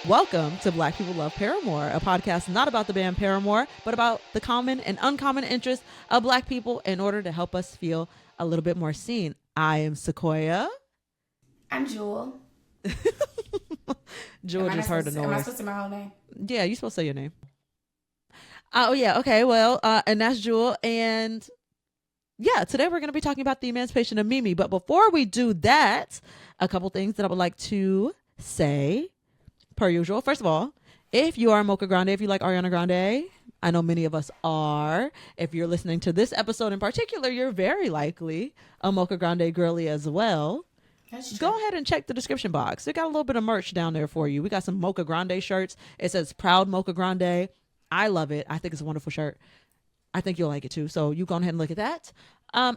Welcome to Black People Love Paramore, a podcast not about the band Paramore, but about the common and uncommon interests of Black people in order to help us feel a little bit more seen. I am Sequoia. I'm Jewel. Jewel just heard a noise. Am I supposed to say my whole name? Yeah, you're supposed to say your name. Oh, yeah. Okay. Well, and that's Jewel. And yeah, today we're going to be talking about the Emancipation of Mimi. But before we do that, a couple things that I would like to say. Per usual. First of all, if you are a Mocha Grande, if you like Ariana Grande, I know many of us are. If you're listening to this episode in particular, you're very likely a Mocha Grande girly as well. Go ahead and check the description box. We got a little bit of merch down there for you. We got some Mocha Grande shirts. It says Proud Mocha Grande. I love it. I think it's a wonderful shirt. I think you'll like it too. So you go ahead and look at that.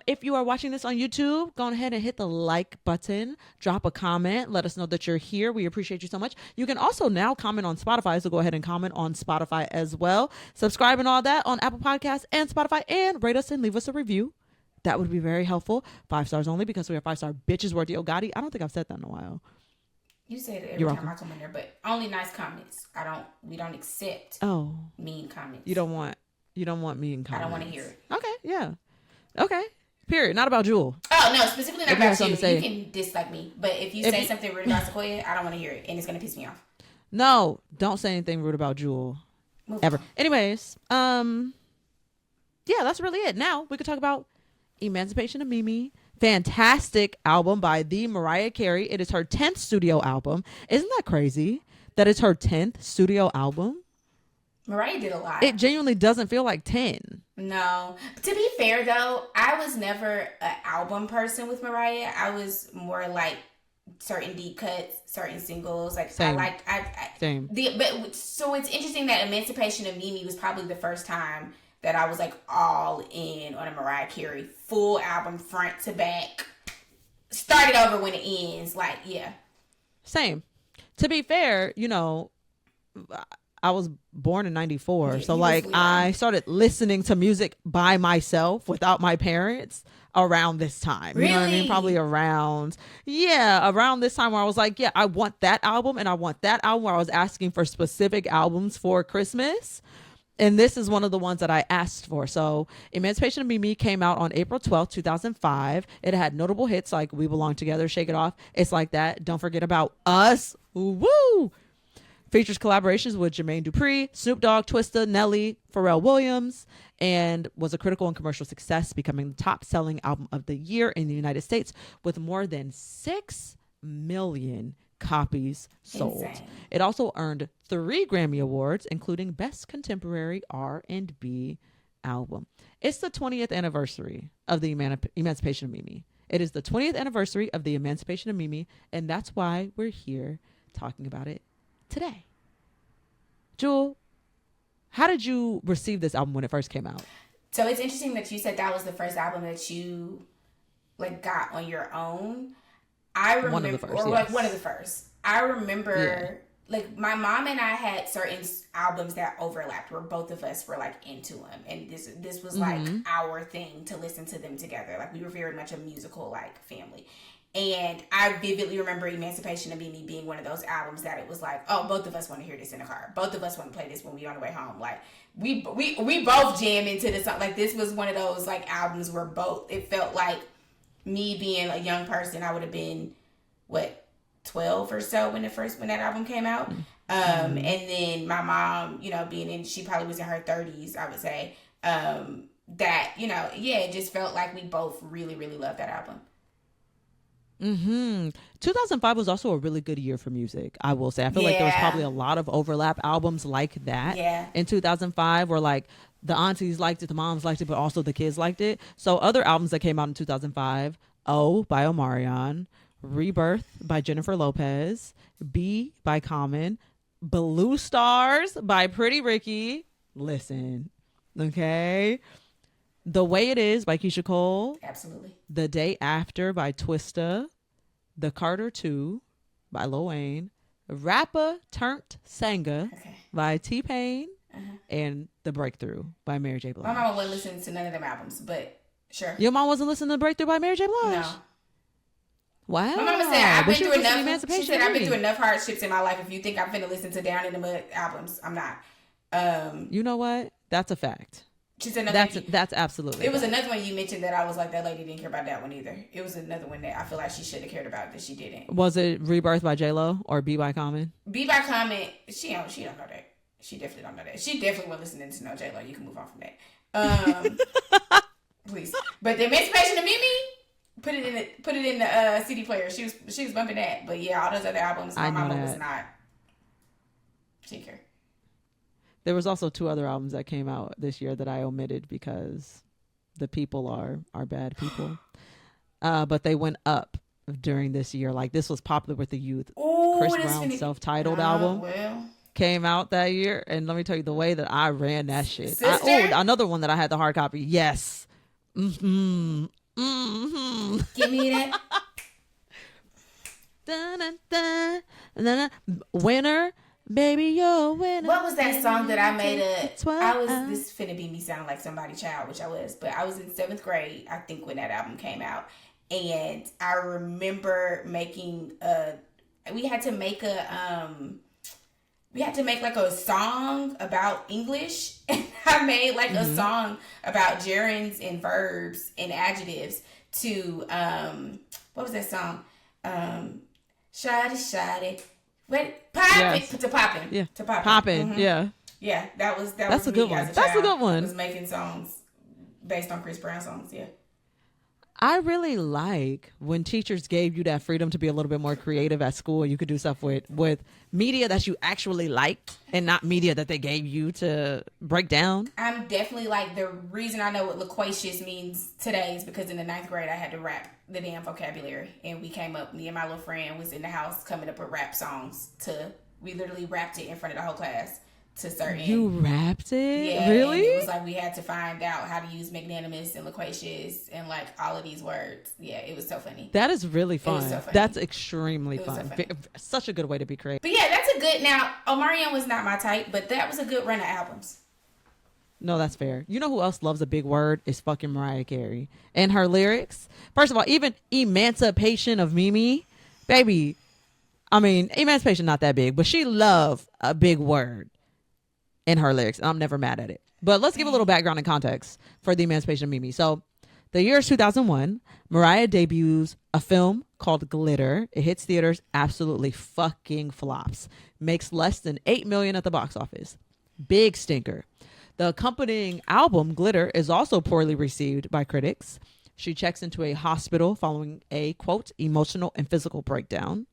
If you are watching this on YouTube, go ahead and hit the like button, drop a comment, let us know that you're here. We appreciate you so much. You can also now comment on Spotify, so go ahead and comment on Spotify as well. Subscribe and all that on Apple Podcasts and Spotify, and rate us and leave us a review. That would be very helpful. 5 stars only, because we are 5-star bitches worth Yo Gotti. I don't think I've said that in a while. You say it every time I come in there, but only nice comments. We don't accept mean comments. You don't want mean comments. I don't want to hear it. Okay, yeah. Okay. Period. Not about Jewel. Oh, no, specifically not about you. You can dislike me. But if you say something rude about Sequoia, I don't want to hear it. And it's going to piss me off. No, don't say anything rude about Jewel. Ever. Anyways, yeah, that's really it. Now we could talk about Emancipation of Mimi. Fantastic album by the Mariah Carey. It is her 10th studio album. Isn't that crazy that it's her 10th studio album? Mariah did a lot. It genuinely doesn't feel like 10. No. To be fair, though, I was never an album person with Mariah. I was more like certain deep cuts, certain singles. Like Same. Same. So it's interesting that Emancipation of Mimi was probably the first time that I was like all in on a Mariah Carey full album, front to back. Start it over when it ends. Like, yeah. Same. To be fair, I was born in 94. So like I started listening to music by myself without my parents around this time. Really? You know what I mean? Probably around this time where I was like, yeah, I want that album and I want that album, where I was asking for specific albums for Christmas. And this is one of the ones that I asked for. So Emancipation of Mimi came out on April 12th, 2005. It had notable hits like We Belong Together, Shake It Off, It's Like That, Don't Forget About Us. Woo! Features collaborations with Jermaine Dupri, Snoop Dogg, Twista, Nelly, Pharrell Williams, and was a critical and commercial success, becoming the top-selling album of the year in the United States with more than 6 million copies sold. Insane. It also earned 3 Grammy Awards, including Best Contemporary R&B Album. It's the 20th anniversary of the Emancipation of Mimi. It is the 20th anniversary of the Emancipation of Mimi, and that's why we're here talking about it today. Jewel, how did you receive this album when it first came out? So it's interesting that you said that was the first album that you like got on your own. I remember, one of the first, like one of the first. I remember, like my mom and I had certain albums that overlapped, where both of us were like into them, and this was like our thing to listen to them together. Like we were very much a musical like family. And I vividly remember Emancipation of Mimi being one of those albums that it was like, oh, both of us want to hear this in the car. Both of us want to play this when we on the way home. Like we both jam into this. Like this was one of those like albums where it felt like me being a young person. I would have been 12 or so when that album came out. And then my mom, she probably was in her 30s, I would say. It just felt like we both really, really loved that album. 2005 was also a really good year for music, I will say. I feel like there was probably a lot of overlap albums like that in 2005, where like the aunties liked it, the moms liked it, but also the kids liked it. So other albums that came out in 2005: O by Omarion, Rebirth by Jennifer Lopez, B by Common, Blue Stars by Pretty Ricky. Listen, okay. The Way It Is by Keisha Cole. Absolutely. The Day After by Twista. The Carter 2 by Lil Wayne. Rapper Turned Sanga by T-Pain. And The Breakthrough by Mary J. Blige. My mama wasn't listening to none of them albums, but sure. Your mom wasn't listening to Breakthrough by Mary J. Blige? No. Wow. My mama said, I've been through enough. Emancipation She said, I've been Mimi. through enough hardships in my life. If you think I'm finna listen to Down in the Mud albums, I'm not. You know what? That's a fact. She said that's absolutely. It was another one you mentioned that I was like, that lady didn't care about that one either. It was another one that I feel like she should have cared about that she didn't. Was it Rebirth by J-Lo or Be by Common? Be by Common. She don't know that. She definitely don't know that. She definitely wasn't listening to no J-Lo. You can move on from that. Please. But the Emancipation of Mimi, put it in the CD player. She was bumping that. But yeah, all those other albums, my mama was not. She didn't care. There was also 2 other albums that came out this year that I omitted because the people are bad people. But they went up during this year. Like, this was popular with the youth. Ooh, Chris Brown's self-titled album came out that year. And let me tell you, the way that I ran that shit. Another one that I had the hard copy. Yes. Mm-hmm. Mm-hmm. Give me that. Dun, dun, dun, winner. Baby, you're a winner. What was that song that I made this finna be me sounding like somebody child, which I was, but I was in 7th grade, I think, when that album came out. And I remember we had to make like a song about English. And I made like a song about gerunds and verbs and adjectives to, what was that song? Shawty. Wait, to poppin'. Yeah. To poppin'. Poppin', yeah. Yeah, that's was a good one. That's a good one. Was making songs based on Chris Brown songs, yeah. I really like when teachers gave you that freedom to be a little bit more creative at school. You could do stuff with media that you actually liked and not media that they gave you to break down. I'm definitely like, the reason I know what loquacious means today is because in the 9th grade I had to rap the damn vocabulary, and we came up, me and my little friend was in the house coming up with rap songs we literally rapped it in front of the whole class. To certain. You rapped it? Yeah. Really? It was like we had to find out how to use magnanimous and loquacious and like all of these words. Yeah, it was so funny. That is really fun. It was so funny. That's extremely fun. So Such a good way to be creative. But yeah, that's a good, now, Omarion was not my type, but that was a good run of albums. No, that's fair. You know who else loves a big word? Is fucking Mariah Carey. And her lyrics. First of all, even Emancipation of Mimi, baby. I mean, Emancipation not that big, but she loved a big word in her lyrics, and I'm never mad at it. But let's give a little background and context for the Emancipation of Mimi. So the year is 2001. Mariah debuts a film called Glitter. It hits theaters, absolutely fucking flops. Makes less than $8 million at the box office. Big stinker. The accompanying album, Glitter, is also poorly received by critics. She checks into a hospital following a, quote, emotional and physical breakdown.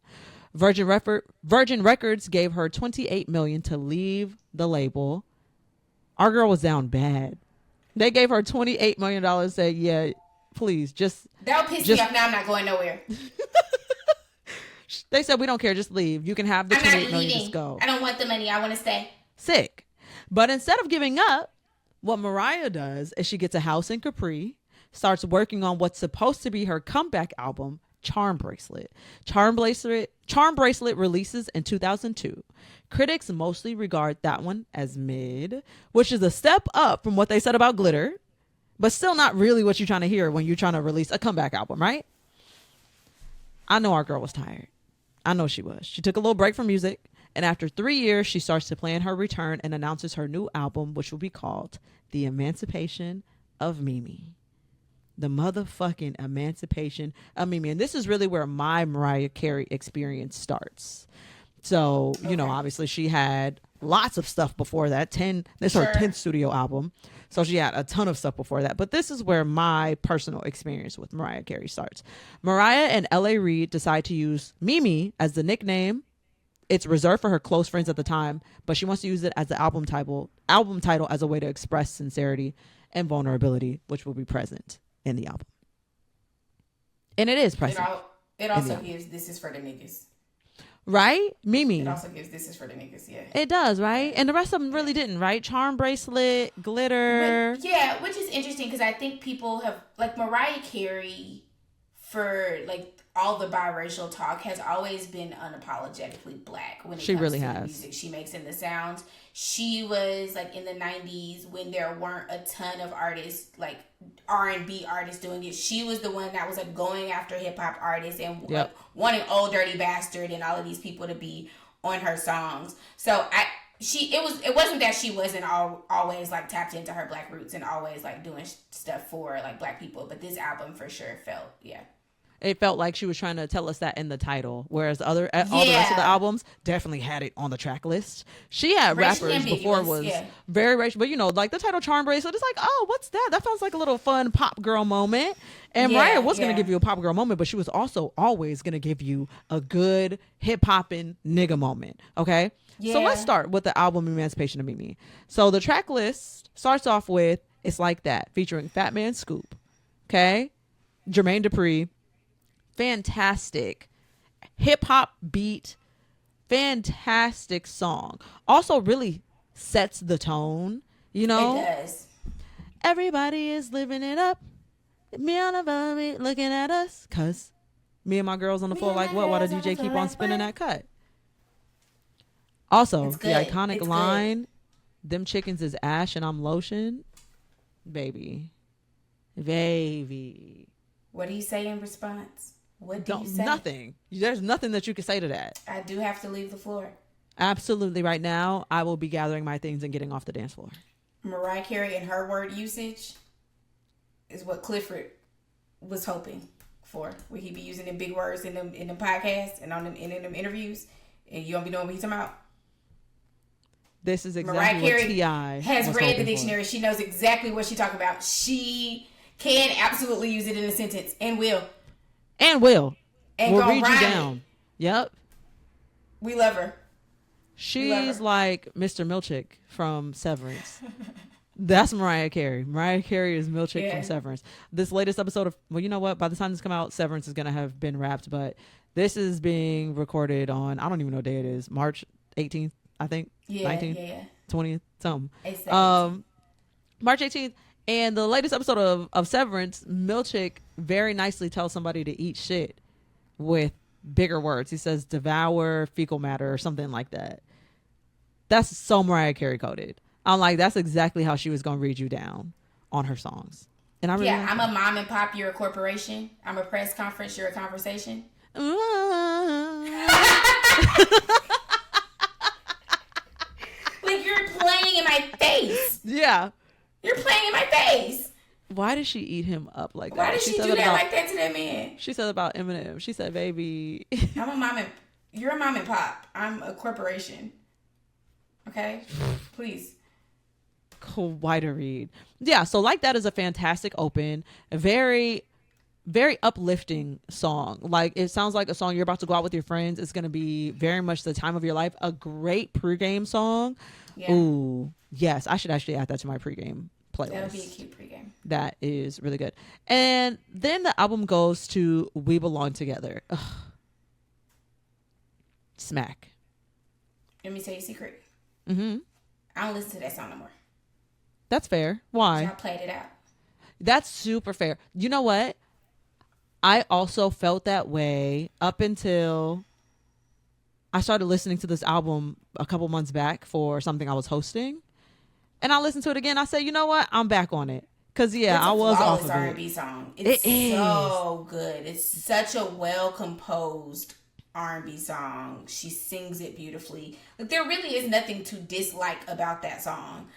Virgin Records gave her $28 million to leave the label. Our girl was down bad. They gave her $28 million. Said, yeah, please, just. That would piss me off. Now I'm not going nowhere. They said, we don't care. Just leave. You can have the $28 million. Just go. I don't want the money. I want to stay. Sick. But instead of giving up, what Mariah does is she gets a house in Capri, starts working on what's supposed to be her comeback album, Charm Bracelet. Charm Bracelet releases in 2002. Critics mostly regard that one as mid, which is a step up from what they said about Glitter, but still not really what you're trying to hear when you're trying to release a comeback album, right? I know our girl was tired. I know she was. She took a little break from music, and after 3 years, she starts to plan her return and announces her new album, which will be called The Emancipation of Mimi. The motherfucking Emancipation of Mimi. And this is really where my Mariah Carey experience starts. So, you know, obviously she had lots of stuff before that. This is her 10th studio album. So she had a ton of stuff before that. But this is where my personal experience with Mariah Carey starts. Mariah and L.A. Reid decide to use Mimi as the nickname. It's reserved for her close friends at the time, but she wants to use it as the album title as a way to express sincerity and vulnerability, which will be present in the album. And it is present. It also gives "This is for the niggas." Right? Mimi. It also gives "This is for the niggas," yeah. It does, right? And the rest of them really didn't, right? Charm Bracelet, Glitter. Which is interesting because I think people have, like, Mariah Carey, for, like, all the biracial talk has always been unapologetically black when it She comes really to has. the music she makes and the sounds. She was like in the 90s when there weren't a ton of artists, like R&B artists doing it. She was the one that was like going after hip hop artists and like, wanting Old Dirty Bastard and all of these people to be on her songs. So it wasn't that she wasn't always like tapped into her black roots and always like doing stuff for like black people, but this album for sure felt It felt like she was trying to tell us that in the title, whereas all the rest of the albums definitely had it on the track list. She had rappers before was very racial, but you know, like the title Charm Bracelet, it's like, oh, what's that? That sounds like a little fun pop girl moment. And Mariah was going to give you a pop girl moment, but she was also always going to give you a good hip hopping nigga moment. Okay. Yeah. So let's start with the album Emancipation of Mimi. So the track list starts off with It's Like That, featuring Fat Man Scoop. Okay. Jermaine Dupri. Fantastic hip hop beat, fantastic song. Also really sets the tone, you know? It does. Everybody is living it up. Me on the bummy looking at us. Cause me and my girls on the floor like, what? Why the DJ keep on spinning that cut? Also, the iconic line, them chickens is ash and I'm lotion. Baby. What do you say in response? What do you say? Nothing. There's nothing that you can say to that. I do have to leave the floor. Absolutely. Right now, I will be gathering my things and getting off the dance floor. Mariah Carey and her word usage is what Clifford was hoping for. Where he be using them big words in them podcasts and in them interviews, and you don't be knowing what he's talking about. This is exactly Mariah Carey has read the dictionary. For. She knows exactly what she's talking about. She can absolutely use it in a sentence and will. And we'll read you down. Yep. We love her. She's like Mr. Milchick from Severance. That's Mariah Carey. Mariah Carey is Milchick from Severance. This latest episode of, well, you know what? By the time this comes out, Severance is going to have been wrapped. But this is being recorded on, I don't even know what day it is. March 18th, I think. 19th, 20th, something. March 18th. And the latest episode of Severance, Milchick very nicely tells somebody to eat shit with bigger words. He says devour fecal matter or something like that. That's so Mariah Carey coded. I'm like, that's exactly how she was going to read you down on her songs. And I really I'm a mom and pop, you're a corporation. I'm a press conference, you're a conversation. Like you're playing in my face. Yeah. You're playing in my face. Why did she eat him up like that? Why did she do that like that to that man? She said about Eminem. She said, baby. I'm a mom and... You're a mom and pop. I'm a corporation. Okay? Please. Quite a read. Yeah, so Like That is a fantastic open. A very, very uplifting song. Like, it sounds like a song you're about to go out with your friends. It's going to be very much the time of your life. A great pregame song. Yeah. Ooh, yes. I should actually add that to my pregame playlist. That would be a cute pregame. That is really good. And then the album goes to We Belong Together. Ugh. Smack. Let me tell you a secret. Mm-hmm. I don't listen to that song no more. That's fair. Why? I played it out. That's super fair. You know what? I also felt that way up until I started listening to this album a couple months back for something I was hosting. And I listened to it again. I said, you know what? I'm back on it. Because, I was off of it. R&B song. It's so good. It's such a well-composed R&B song. She sings it beautifully. Like, there really is nothing to dislike about that song.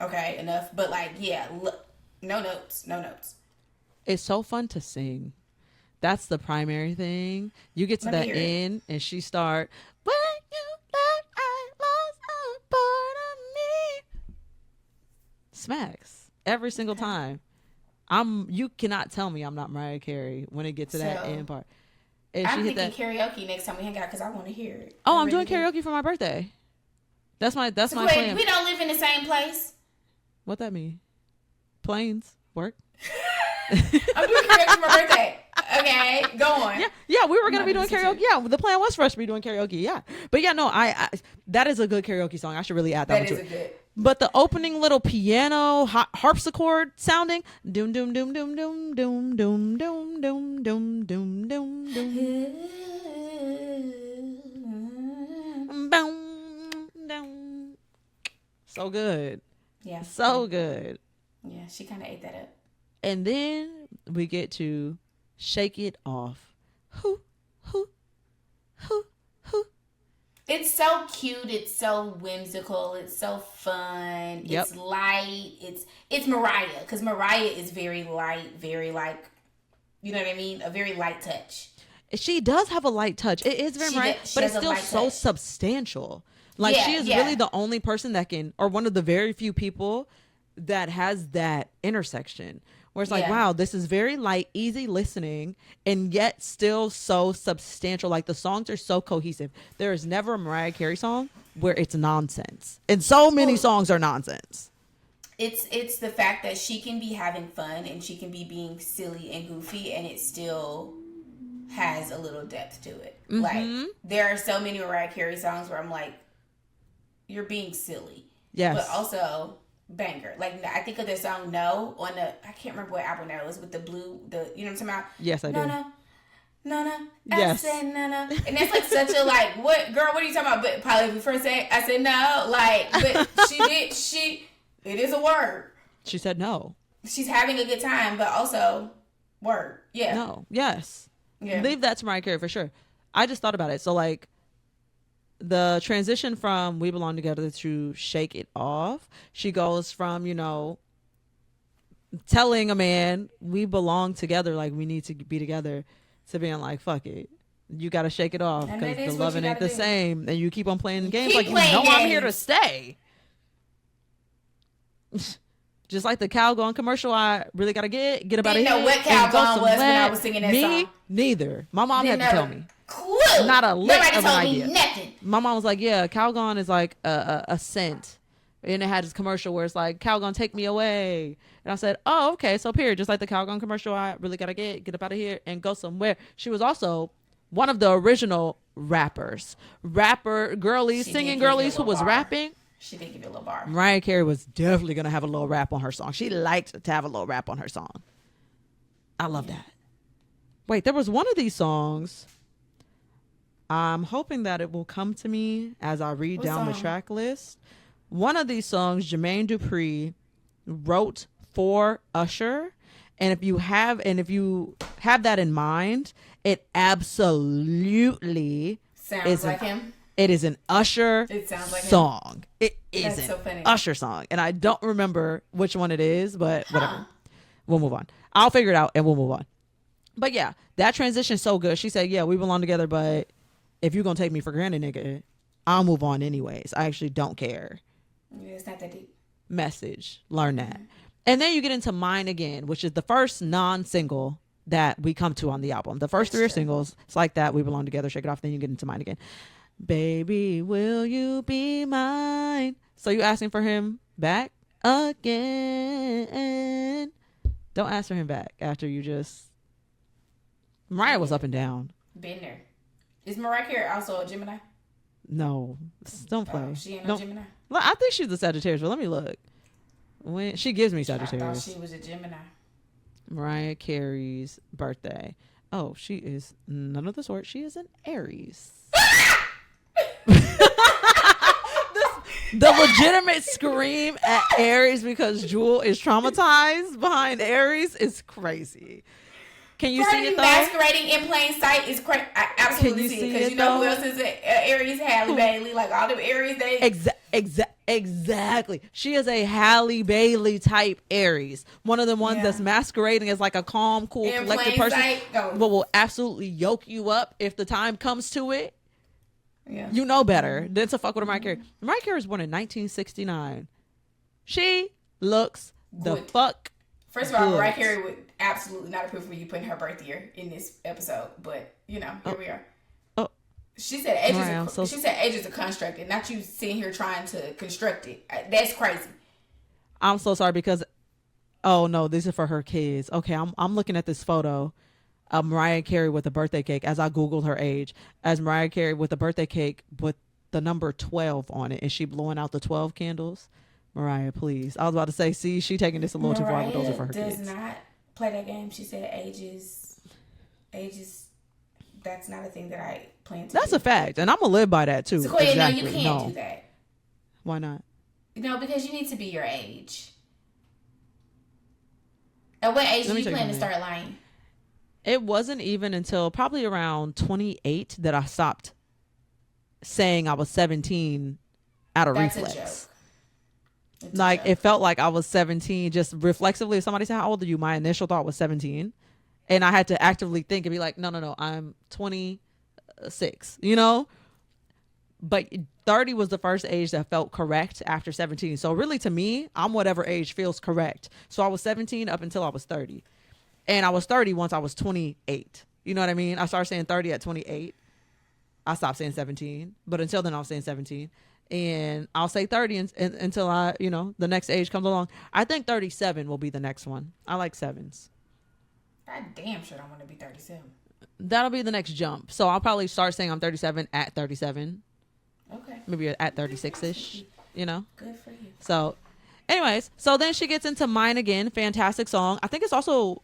Okay, enough. But, no notes. It's so fun to sing. That's the primary thing. You get to that end, and she start, when you left, I lost a part of me. Smacks every single time. You cannot tell me I'm not Mariah Carey when it gets to that end part. And I'm thinking karaoke next time we hang out because I want to hear it. Oh, I'm doing karaoke for my birthday. That's my Sequoia, plan. We don't live in the same place. What that mean? Planes work. I'm doing karaoke for my birthday. Okay, go on. Yeah, we were gonna be doing karaoke. Yeah, the plan was for us to be doing karaoke. Yeah, but yeah, no, I that is a good karaoke song. I should really add that one to it. Good. But the opening little piano harpsichord sounding doom doom doom doom doom doom doom doom doom doom doom doom doom doom. So good. Yeah. So good. Yeah, she kind of ate that up. And then we get to Shake It Off. Hoo, hoo, hoo, hoo. It's so cute. It's so whimsical. It's so fun. Yep. It's light. It's Mariah, because Mariah is very light, very like, you know what I mean? A very light touch. She does have a light touch. It is very right, but it's still so substantial. Like, she is really the only person that can, or one of the very few people that has that intersection where it's like, wow, this is very light, easy listening, and yet still so substantial. Like, the songs are so cohesive. There is never a Mariah Carey song where it's nonsense, and so many songs are nonsense. It's the fact that she can be having fun and she can be being silly and goofy, and it still has a little depth to it. Mm-hmm. Like, there are so many Mariah Carey songs where I'm like, you're being silly. Yes. But also banger. Like, I think of the song No on the, I can't remember what album that was, with the blue, you know what I'm talking about? Yes, I do. No. Yes. I said no. And that's like such a like, what, girl, what are you talking about? But probably if we first say, I said no. Like, but it is a word. She said no. She's having a good time, but also word. Yeah. No. Yes. Yeah. Leave that to Mariah Carey for sure. I just thought about it. So, like, the transition from We Belong Together to Shake It Off, she goes from, you know, telling a man we belong together, like we need to be together, to being like, fuck it, you gotta shake it off because the loving ain't the same, and you keep on playing the games like you know I'm here to stay. Just like the Calgon commercial, I really gotta get up out of here. Didn't know what Calgon was when I was singing that song. Me neither. My mom had to tell me. Clue. Not a lick Nobody of an told idea. Me nothing. My mom was like, yeah, Calgon is like a scent. And it had this commercial where it's like, Calgon, take me away. And I said, oh, okay. So period. Just like the Calgon commercial, I really got to get up out of here and go somewhere. She was also one of the original rappers. Singing girlies who was rapping. She did give you a little bar. Mariah Carey was definitely going to have a little rap on her song. She liked to have a little rap on her song. I love that. Wait, there was one of these songs. I'm hoping that it will come to me as I read down the track list. One of these songs, Jermaine Dupri wrote for Usher. And if you have that in mind, it absolutely sounds like him. It is an Usher song. Him. It is an Usher song. And I don't remember which one it is, but whatever. We'll move on. I'll figure it out and we'll move on. But yeah, that transition is so good. She said, yeah, we belong together, but if you're going to take me for granted, nigga, I'll move on anyways. I actually don't care. Yeah, it's not that deep. Message. Learn that. Mm-hmm. And then you get into Mine Again, which is the first non-single that we come to on the album. The first three are singles. It's like that. We Belong Together, Shake It Off. Then you get into Mine Again. Baby, will you be mine? So you asking for him back again. Don't ask for him back after you just... Mariah was up and down. Been there. Is Mariah Carey also a Gemini? No. Don't play. She ain't no Gemini? I think she's a Sagittarius, but let me look. When she gives me Sagittarius. I thought she was a Gemini. Mariah Carey's birthday. Oh, she is none of the sort. She is an Aries. The legitimate scream at Aries because Jewel is traumatized behind Aries is crazy. Can you see it though? Masquerading in plain sight is crazy. I absolutely see it because you know who else is an Aries? Halle Bailey. Like all them Aries, they exactly. She is a Halle Bailey type Aries. One of the ones that's masquerading as like a calm, cool, in collected person, but will absolutely yoke you up if the time comes to it. Yeah. You know better than to fuck with Mariah Carey. Mariah Carey was born in 1969. She looks the fuck. First of all, Mariah Carey would absolutely not approve of you putting her birth year in this episode, but you know, here we are. Oh, she said age is a construct, and not you sitting here trying to construct it. That's crazy. I'm so sorry because, oh no, this is for her kids. Okay, I'm looking at this photo Mariah Carey with a birthday cake, as I Googled her age, as Mariah Carey with a birthday cake with the number 12 on it, and she blowing out the 12 candles. Mariah, please. I was about to say, see, she taking this a little too far, but those are for her does kids. not play that game. She said ages, that's not a thing that I plan to That's do. a fact, and I'm going to live by that, too. Sequoia, exactly. no, you can't do that. Why not? No, because you need to be your age. At what age do you plan to start lying? It wasn't even until probably around 28 that I stopped saying I was 17 out of reflex. A joke. Like, it felt like I was 17 just reflexively. If somebody said, how old are you? My initial thought was 17. And I had to actively think and be like, no, I'm 26, you know? But 30 was the first age that felt correct after 17. So really, to me, I'm whatever age feels correct. So I was 17 up until I was 30. And I was 30 once I was 28. You know what I mean? I started saying 30 at 28. I stopped saying 17. But until then, I was saying 17. And I'll say 30 until I, the next age comes along. I think 37 will be the next one. I like sevens. I damn sure don't want to be 37. That'll be the next jump. So I'll probably start saying I'm 37 at 37. Okay. Maybe at 36-ish, Good for you. So anyways, so then she gets into Mine Again. Fantastic song. I think it's also,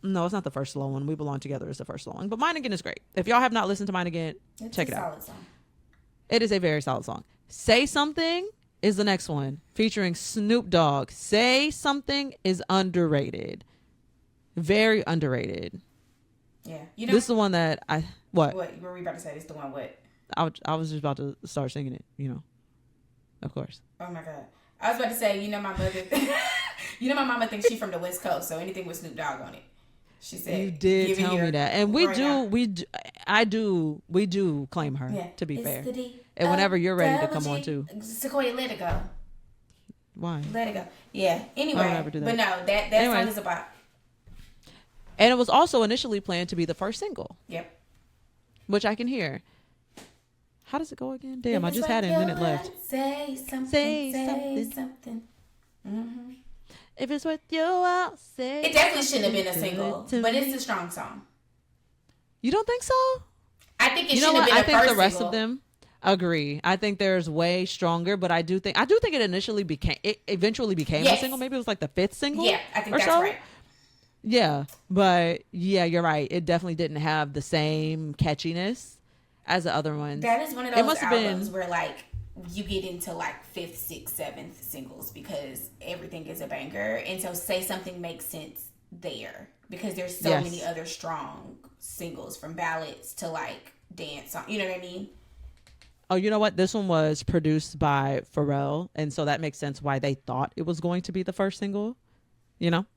no, it's not the first slow one. We Belong Together is the first slow one. But Mine Again is great. If y'all have not listened to Mine Again, check it out. It's a solid song. It is a very solid song. Say Something is the next one, featuring Snoop Dogg. Say Something is underrated. Very underrated. Yeah. This is the one that what were we about to say? This the one what? I was just about to start singing it, of course. Oh my God. I was about to say, my mother, my mama thinks she's from the West Coast, so anything with Snoop Dogg on it. She said, you did tell me that. And we do claim her, to be fair. And whenever you're ready to come on too. Sequoia, let it go. Why? Let it go. Yeah. Anyway. But no, that song is about. And it was also initially planned to be the first single. Yep. Which I can hear. How does it go again? Damn, I just had it and then it left. Say something. Say something. Mm-hmm. If it's what you all say. It definitely shouldn't have been a single, but it's a strong song. You don't think so? I think it should have been a first single. I think the rest of them agree. I think there's way stronger, but I do think it eventually became a single. Maybe it was like the 5th single. Yeah, I think that's right. Yeah, but yeah, you're right. It definitely didn't have the same catchiness as the other ones. That is one of those albums where like you get into like 5th, 6th, 7th singles because everything is a banger, and so Say Something makes sense there because there's so many other strong singles from ballads to like dance song. You know what I mean? Oh, you know what? This one was produced by Pharrell, and so that makes sense why they thought it was going to be the first single.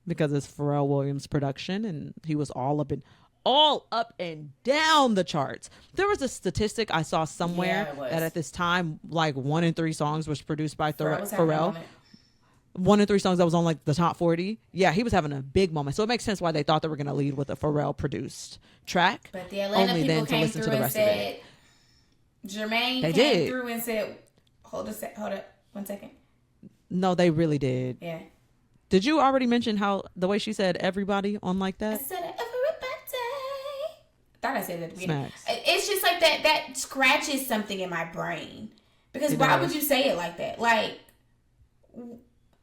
Because it's Pharrell Williams' production, and he was all up and down the charts. There was a statistic I saw somewhere that at this time, like 1 in 3 songs was produced by Pharrell. 1 in 3 songs that was on like the top 40. Yeah, he was having a big moment. So it makes sense why they thought they were going to lead with a Pharrell produced track. But the Atlanta people came through and said, Jermaine came through and said, hold up 1 second. No, they really did. Yeah. Did you already mention how the way she said everybody on like that? I said everybody. Thought I said that at the beginning. Smacks. It's just like that scratches something in my brain. Because why would you say it like that? Like,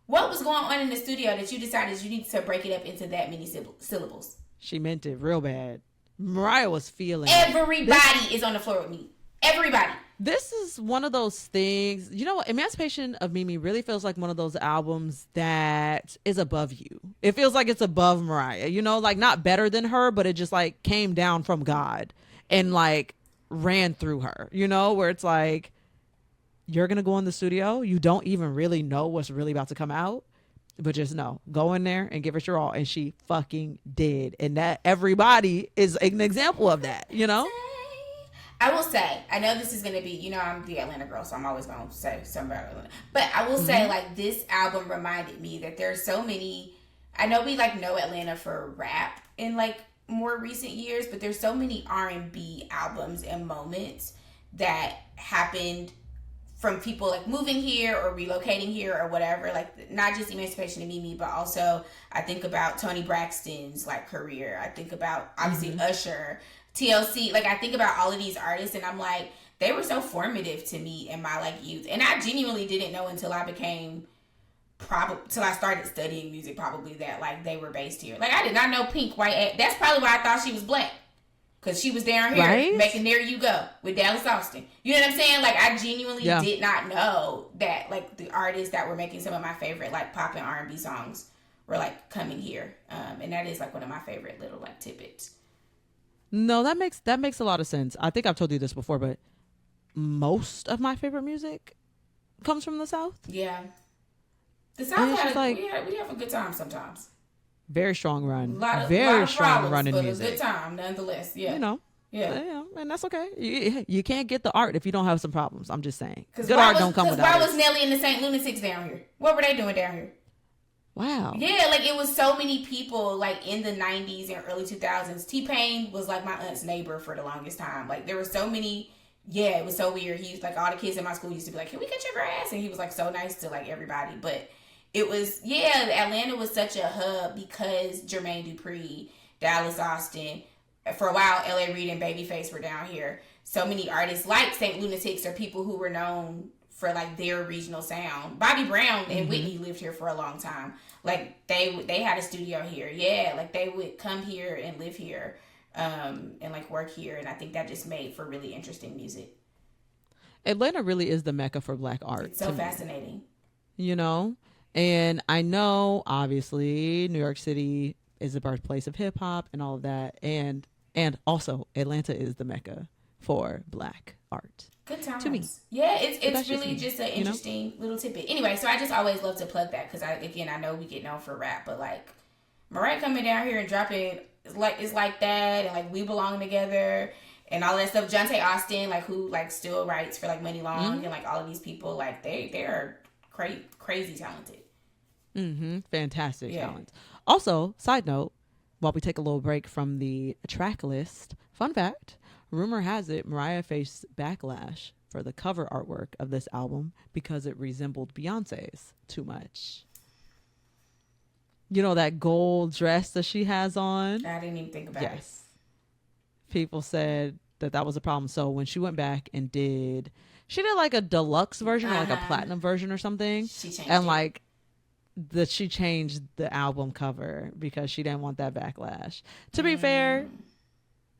what was going on in the studio that you decided you need to break it up into that many syllables? She meant it real bad. Mariah was feeling everybody is on the floor with me. Everybody. This is one of those things, Emancipation of Mimi really feels like one of those albums that is above you. It feels like it's above Mariah, like not better than her, but it just like came down from God and like ran through her, where it's like, you're going to go in the studio. You don't even really know what's really about to come out, but just know, go in there and give it your all. And she fucking did. And that everybody is an example of that, I will say, I know this is going to be, I'm the Atlanta girl, so I'm always going to say something about Atlanta. But I will say, like, this album reminded me that there's so many, I know we, like, know Atlanta for rap in, like, more recent years, but there's so many R&B albums and moments that happened from people like moving here or relocating here or whatever, like not just Emancipation of Mimi, but also I think about Toni Braxton's like career. I think about obviously Usher, TLC. Like I think about all of these artists, and I'm like, they were so formative to me in my like youth, and I genuinely didn't know until I started studying music probably that like they were based here. Like I did not know Pink White. That's probably why I thought she was black. Because she was down here making There You Go with Dallas Austin. You know what I'm saying? Like, I genuinely did not know that, like, the artists that were making some of my favorite, like, pop and R&B songs were, like, coming here. And that is, like, one of my favorite little, like, tidbits. No, that makes a lot of sense. I think I've told you this before, but most of my favorite music comes from the South. Yeah. The South we have a good time sometimes. Very strong run. Very strong run in music. But a good time, nonetheless. Yeah. You know. Yeah. And that's okay. You can't get the art if you don't have some problems. I'm just saying. Good art don't come without it. Why was Nelly and the Saint Lunatics down here? What were they doing down here? Wow. Yeah, like it was so many people like in the 90s and early 2000s. T-Pain was like my aunt's neighbor for the longest time. Like there were so many. Yeah, it was so weird. He was like, all the kids in my school used to be like, can we cut your grass? And he was like so nice to like everybody. But it was, Atlanta was such a hub because Jermaine Dupri, Dallas Austin, for a while, L.A. Reid and Babyface were down here. So many artists like Saint Lunatics are people who were known for like their regional sound. Bobby Brown and Whitney lived here for a long time. Like they had a studio here. Yeah, like they would come here and live here and like work here. And I think that just made for really interesting music. Atlanta really is the Mecca for Black art. It's so fascinating. You know? And I know, obviously, New York City is the birthplace of hip hop and all of that. And also, Atlanta is the Mecca for Black art. Good times. To me. Yeah, it's really just an interesting little tidbit. Anyway, so I just always love to plug that because I know we get known for rap, but like Mariah coming down here and dropping it's like that, and like We Belong Together and all that stuff. Jonte Austin, like who like still writes for like Money Long and like all of these people, like they are crazy talented. Fantastic talent. Also, side note, while we take a little break from the track list, fun fact, rumor has it Mariah faced backlash for the cover artwork of this album because it resembled Beyonce's too much. You know that gold dress that she has on? I didn't even think about it. Yes. People said that was a problem. So when she went back and did like a deluxe version or like a platinum version or something. She changed and it. like she changed the album cover because she didn't want that backlash. To be fair,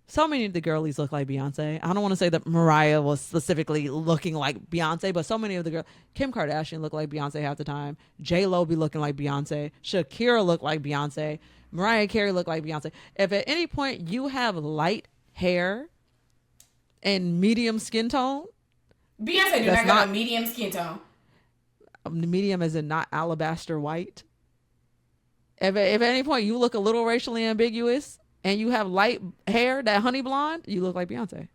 so many of the girlies look like Beyonce. I don't want to say that Mariah was specifically looking like Beyonce, but so many of the girls, Kim Kardashian looked like Beyonce half the time. J-Lo be looking like Beyonce. Shakira looked like Beyonce. Mariah Carey looked like Beyonce. If at any point you have light hair and medium skin tone, Beyonce do not got a medium skin tone. Medium as in not alabaster white. If at any point you look a little racially ambiguous and you have light hair, that honey blonde, you look like Beyonce.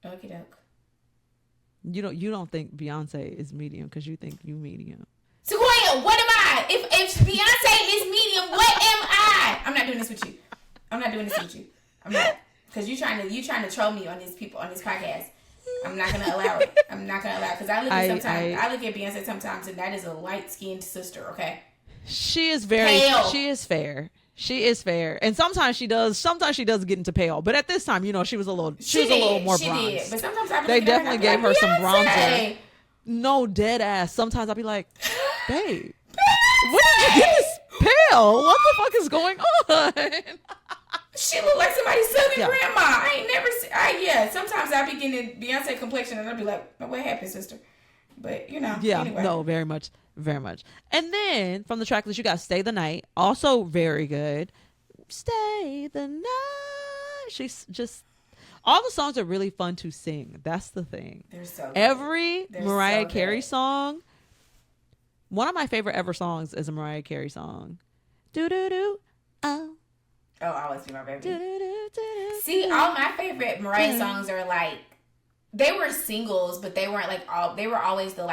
Okie doke. You don't think Beyonce is medium because you think you medium. Sequoia, what am I? If Beyonce is medium, what am I? I'm not doing this with you. I'm not, because you trying to troll me on this podcast. I'm not gonna allow it. Because I look at Beyonce sometimes, and that is a light skinned sister. Okay. She is very pale. She is fair, and sometimes she does get into pale. But at this time, she was a little more bronzed. Did. But sometimes they definitely gave her some bronzer. No, dead ass. Sometimes I'll be like, babe, when did you get this pale? What the fuck is going on? She look like somebody's southern grandma. I ain't never seen. Sometimes I be getting Beyonce complexion, and I'll be like, what happened, sister? But anyway. No, very much. And then from the track list, you got "Stay the Night," also very good. Stay the night. She's just all the songs are really fun to sing. That's the thing. They're so good. Every Mariah Carey song. One of my favorite ever songs is a Mariah Carey song. Do do do. Oh. Oh, always be my baby. See, all my favorite Mariah songs are like, they were singles, but they weren't like they were always the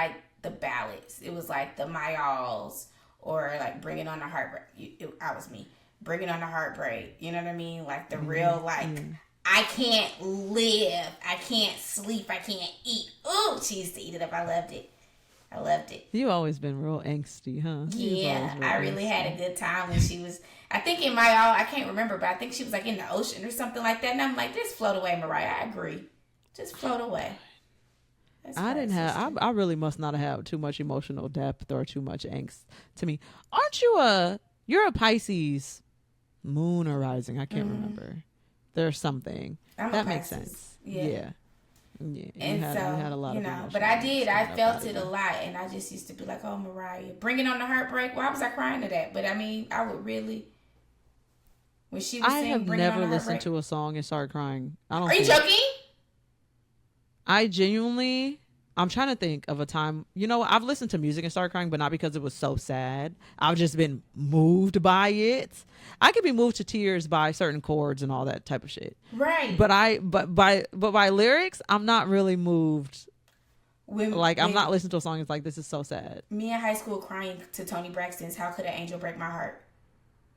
ballads. It was like the My Alls or like Bringing on the Heartbreak. I was me. Bringing on the Heartbreak. You know what I mean? Like the real I can't live. I can't sleep. I can't eat. Ooh, she used to eat it up. I loved it. I loved it. You always been real angsty, huh? Yeah, I really had a good time when she was. I think in my all, I can't remember, but I think she was like in the ocean or something like that. And I'm like, just float away, Mariah. I agree. Just float away. I didn't have. I really must not have too much emotional depth or too much angst to me. Aren't you a? You're a Pisces, moon or rising? I can't remember. There's something that makes sense. Yeah. And you had a lot of but I did. I felt it a lot, and I just used to be like, "Oh, Mariah, bringing on the heartbreak." Why was I crying to that? But I mean, I would really. When she was saying, have never listened to a song and started crying. Are you joking? I genuinely. I'm trying to think of a time. You know, I've listened to music and started crying, but not because it was so sad. I've just been moved by it. I could be moved to tears by certain chords and all that type of shit. Right. But by lyrics, I'm not really moved. I'm not listening to a song. It's like, this is so sad. Me in high school crying to Toni Braxton's "How Could an Angel Break My Heart."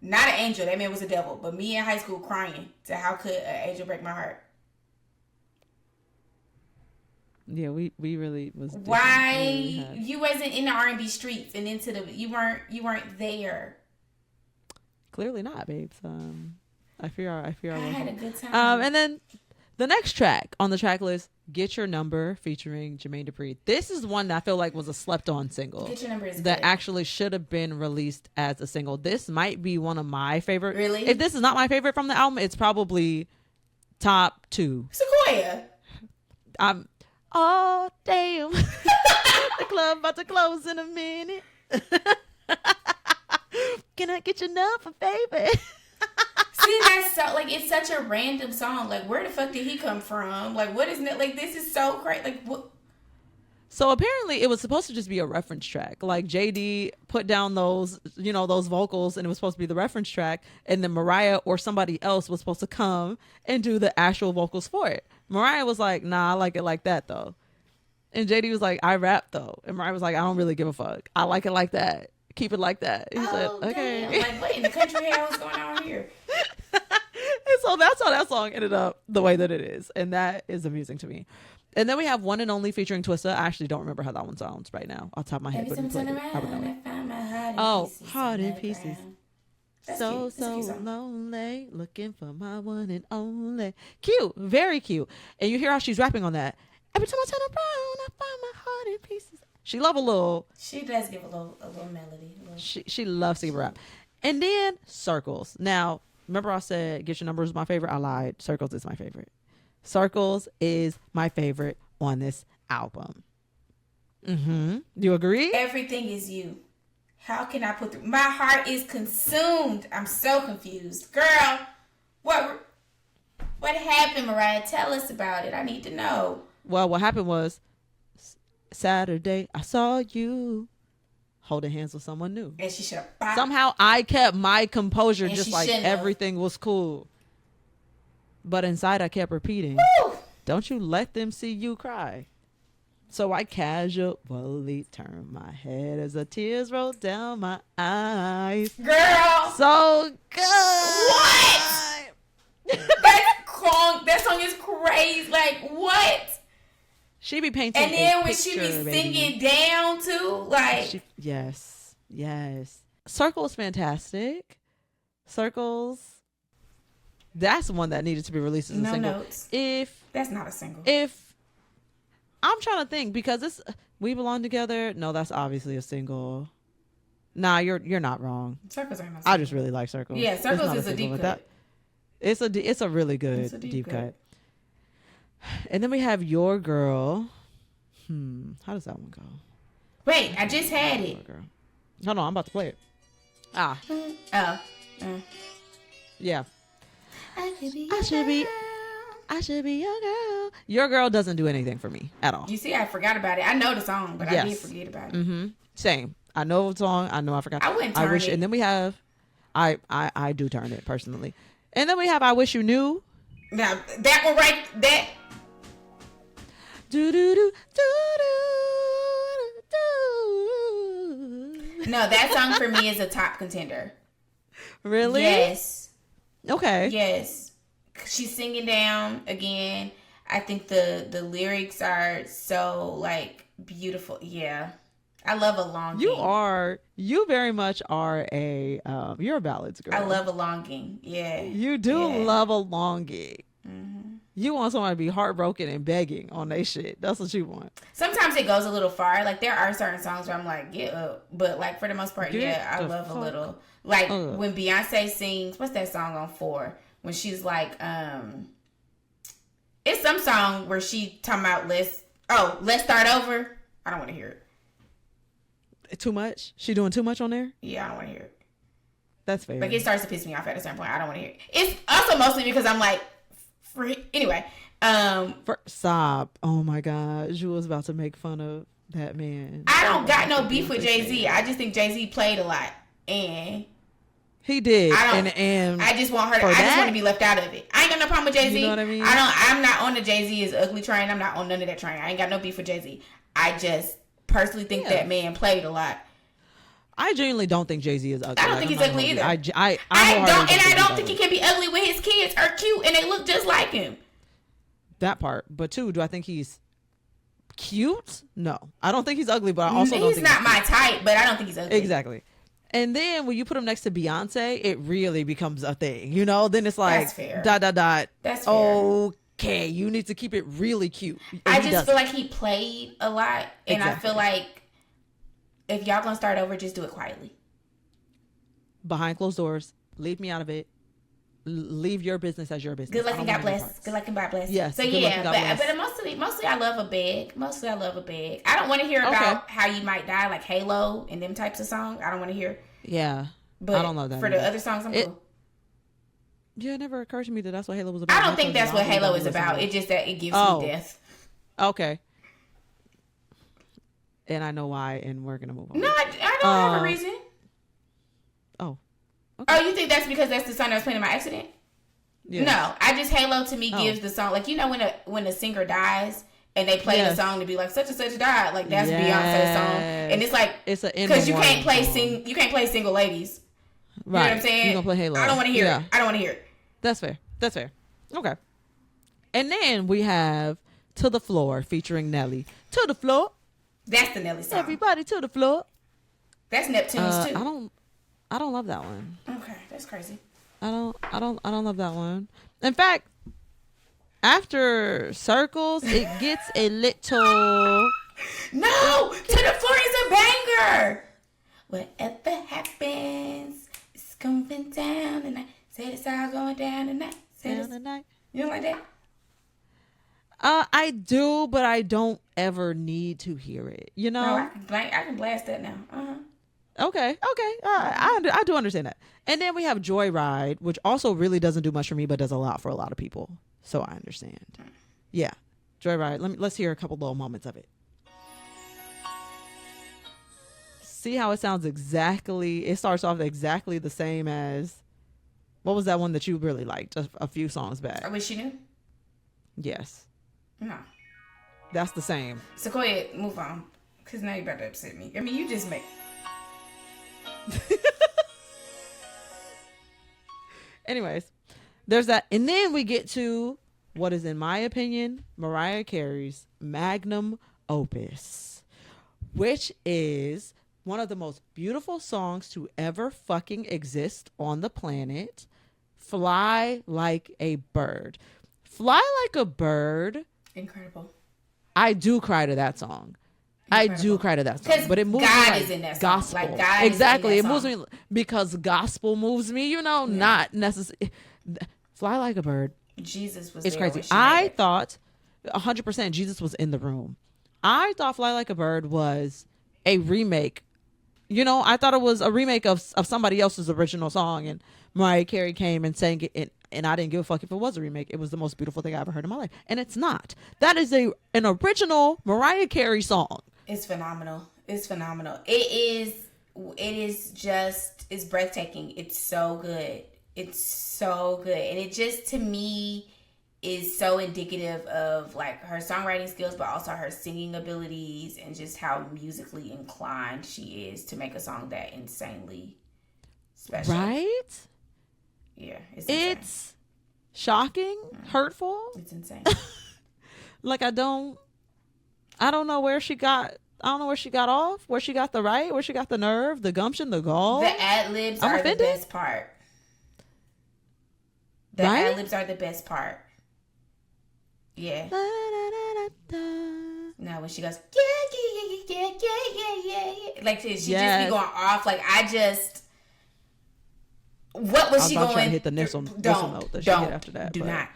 Not an angel. That man was a devil. But me in high school crying to "How Could an Angel Break My Heart." Yeah, we really was. Why you wasn't in the R&B streets and into the you weren't there. Clearly not, babes. I fear I had a good time. And then the next track on the track list, "Get Your Number" featuring Jermaine Dupri. This is one that I feel like was a slept-on single. "Get Your Number" is that good. Actually should have been released as a single. This might be one of my favorite. Really? If this is not my favorite from the album, it's probably top 2. Sequoia. Oh, damn. The club about to close in a minute. Can I get your number, baby? See, that's so, like, it's such a random song. Like, where the fuck did he come from? Like, what is it? Like, this is so crazy. Like, what? So apparently it was supposed to just be a reference track. Like, JD put down those vocals and it was supposed to be the reference track. And then Mariah or somebody else was supposed to come and do the actual vocals for it. Mariah was like, nah, I like it like that though. And JD was like, I rap though. And Mariah was like, I don't really give a fuck. I like it like that. Keep it like that. He said, okay. Damn. Like, what in the country hell is going on here? And so that's how that song ended up the way that it is. And that is amusing to me. And then we have "One and Only" featuring Twista. I actually don't remember how that one sounds right now. Off the top of my head. Every time I turn around, I find my heart in pieces. Heart in pieces. So cute. Lonely, looking for my one and only. Cute, very cute. And you hear how she's rapping on that. Every time I turn around, I find my heart in pieces. She love a little. She does give a little melody. She loves to rap. And then Circles. Now, remember I said "Get Your Number" is my favorite. I lied. Circles is my favorite. Circles is my favorite on this album. You agree? Everything is you. How can I put through? My heart is consumed. I'm so confused. Girl, what happened, Mariah? Tell us about it. I need to know. Well, what happened was Saturday, I saw you holding hands with someone new. And she should have. Somehow I kept my composure, and just like everything was cool. But inside I kept repeating, woo! Don't you let them see you cry. So I casually turned my head as the tears rolled down my eyes. Girl! So good! What? That song is crazy. Like, what? She be painting and then when picture, she be singing baby. down too, like yes. Circles fantastic. Circles. That's one that needed to be released as a single. Notes. If that's not a single. If I'm trying to think because this "We Belong Together." No, that's obviously a single. Nah, you're not wrong. Circles ain't no single. I just really like Circles. Yeah, Circles is a deep cut. It's a really good deep cut. And then we have "Your Girl." How does that one go? Wait, I just had it. Girl. Hold on, I'm about to play it. Yeah. I should be your girl. Your Girl doesn't do anything for me at all. You see, I forgot about it. I know the song, but I did forget about it. Same. I know the song. I know I forgot. I wouldn't turn it. And then we have, I do turn it personally. And then we have "I Wish You Knew." Now that one right, that. Do do do do do. No, that song for me is a top contender. Really? Yes. Okay. Yes. she's singing down again. I think the lyrics are so like beautiful. Yeah, I love a longing. You very much are you're a ballads girl. I love a longing. Yeah, you do love a longing. Mm-hmm. You want someone to be heartbroken and begging on their shit. That's what you want. Sometimes it goes a little far. Like there are certain songs where I'm like, get up. But like for the most part, I love a little. Like when Beyonce sings, what's that song on 4? When she's like, it's some song where she talking about let's start over. I don't want to hear it. Too much? She doing too much on there? Yeah, I don't want to hear it. That's fair. Like it starts to piss me off at a certain point. I don't want to hear it. It's also mostly because I'm like, anyway. Stop. Oh my God. Jules about to make fun of that man. I don't got no beef with Jay-Z. I just think Jay-Z played a lot. And he did. And I just want her I just want to be left out of it. I ain't got no problem with Jay-Z. You know what I mean? I'm not on the Jay-Z is ugly train. I'm not on none of that train. I ain't got no beef with Jay-Z. I just personally think that man played a lot. I genuinely don't think Jay-Z is ugly. I don't think he's ugly either. I don't think he can be ugly when his kids are cute and they look just like him. That part. But 2, do I think he's cute? No. I don't think he's ugly, but I also don't think he's not my type, but I don't think he's ugly. Exactly. And then when you put him next to Beyonce, it really becomes a thing. You know? Then it's like, that's fair. That's fair. Okay, you need to keep it really cute. And I just feel like he played a lot, and I feel like if y'all gonna start over, just do it quietly. Behind closed doors. Leave me out of it. Leave your business as your business. Good luck and God bless. Good luck and God bless. Yes. So yeah, but mostly I love a beg. I don't want to hear about how you might die, like Halo and them types of songs. I don't want to hear. Yeah. But I don't know that. For the other songs, I'm cool. Yeah, it never occurred to me that that's what Halo was about. I don't think that's what Halo is about. It's just that it gives me death. Okay. And I know why, and we're gonna move on. No, I don't have a reason. Oh. Okay. Oh, you think that's because that's the song that was playing in my accident? Yes. No, I just Halo to me gives the song, like, you know, when a singer dies and they play the song to be like such and such died, like that's Beyonce's song, and it's like because you can't play Single Ladies. You know what I'm saying? You gonna play Halo? I don't want to hear it. I don't want to hear it. That's fair. Okay. And then we have To the Floor featuring Nelly. To the floor. That's the Nelly song. Everybody to the floor. That's Neptune's too. I don't love that one. Okay, that's crazy. I don't love that one. In fact, after Circles, it gets a little. No, To the Floor is a banger. Whatever happens, it's going down tonight. Say it's all going down tonight. Down tonight. You don't like that? I do, but I don't ever need to hear it. You know. No, I can blast that now. Okay. I do understand that. And then we have Joyride, which also really doesn't do much for me, but does a lot for a lot of people. So I understand. Yeah, Joyride. Let's hear a couple little moments of it. See how it sounds exactly. It starts off exactly the same as. What was that one that you really liked a few songs back? I Wish You Knew. Yes. No. That's the same. Sequoia, move on. Because now you're about to upset me. I mean, you just make. Anyways, there's that. And then we get to what is, in my opinion, Mariah Carey's magnum opus, which is one of the most beautiful songs to ever fucking exist on the planet. Fly Like a Bird. Fly Like a Bird. Incredible. I do cry to that song. Incredible. I do cry to that song, but it moves God me like is in that gospel. Song. Like God exactly, is in that it moves me because gospel moves me. You know, not necessarily. Fly Like a Bird. Jesus was. It's there crazy. I thought 100% Jesus was in the room. I thought Fly Like a Bird was a remake. You know, I thought it was a remake of somebody else's original song, and Mariah Carey came and sang it. And I didn't give a fuck if it was a remake. It was the most beautiful thing I ever heard in my life. And it's not. That is an original Mariah Carey song. It's phenomenal. It's It is just, it's breathtaking. It's so good. And it just, to me, is so indicative of like her songwriting skills, but also her singing abilities and just how musically inclined she is to make a song that insanely special. Right? Yeah, shocking, hurtful. It's insane. Like I don't know where she got. I don't know where she got off, where she got the right, where she got the nerve, the gumption, the gall. The ad-libs are the best part. The ad-libs are the best part. Yeah. No, when she goes, yeah. Like, she just be going off. Like, what was she going? Trying to hit the whistle note that she hit after that. Do not.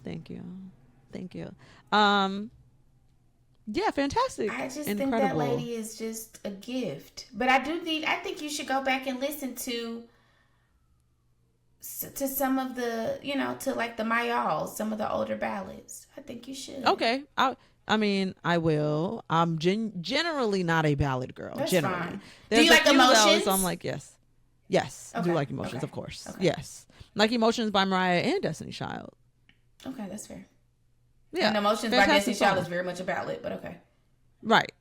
Thank you. Yeah, fantastic. I just think that lady is just a gift. But I think you should go back and listen to some of the, to like the Mayals, some of the older ballads. I think you should. Okay. I mean, I will. I'm generally not a ballad girl. That's generally. Fine. There's do you like Emotions? I'm like, yes. Yes. Okay. I do like Emotions, of course. Okay. Yes. Like Emotions by Mariah and Destiny's Child. Okay, that's fair. Yeah. And Emotions by Destiny's Child is very much a ballad, but okay. Right.